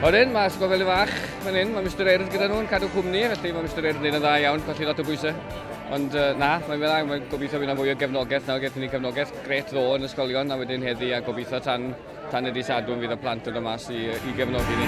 Wedyn, mae ysgol fach fan hyn, mae Mr Cerdded gyda nhw'n cadw cwmni, felly mae Mr Cerdded yn neud yn dda iawn, colli lot o bwysau. Ond na, mae'n gobeithio fydd yna fwy o gefnogaeth nawr, gaethon ni gefnogaeth gret ddo yn ysgolion, a wedyn heddi a gobeithio tan y dydd Sadwrn fydd y plant yn y mas i gefnogi ni.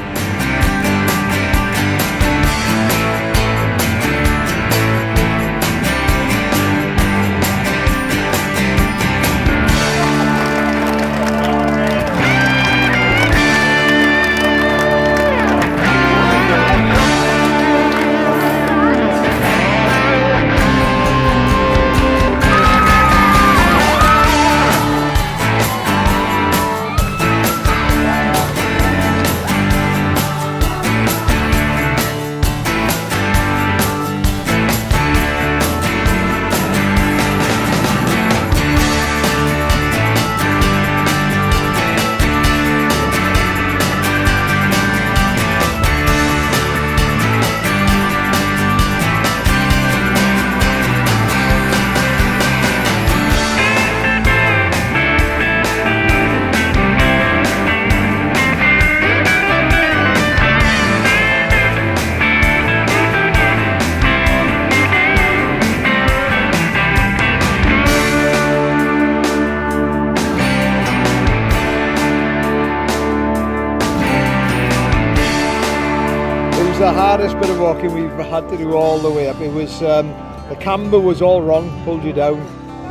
The hardest bit of walking we've had to do all the way up. It was the camber was all wrong, pulled you down,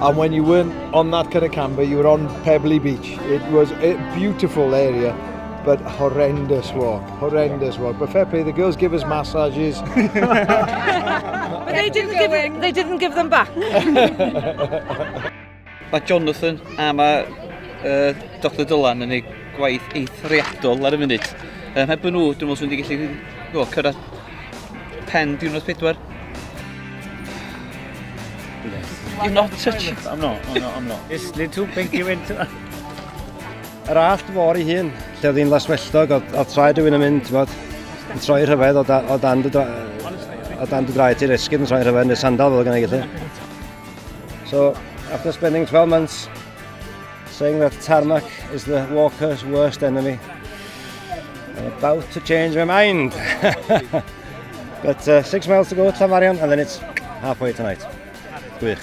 and when you weren't on that kind of camber, you were on Pebbly Beach. It was a beautiful area, but horrendous walk. But fair play, the girls give us massages. But they didn't give them back. Mae Jonathan a mae Dr Dylan yn ei gwaith eithriadol ar y munud. Heb nhw, dwi'n meddwl sy'n wedi gallu cyrraedd pen diwrnod 4. You're not touching. I'm not. It's little pinky winter. Yr allt fôr ei hun, lle oedd hi'n laswelltog, oedd traed rhywun yn mynd, yn troi rhyfedd o dan dy draed ti'r esgyd yn troi rhyfedd yn y sandal fel gyda'i gallu. So, after spending 12 months saying that tarmac is the walker's worst enemy, I'm about to change my mind. But 6 miles to go, Llanfarian, and then it's halfway tonight. Gwych.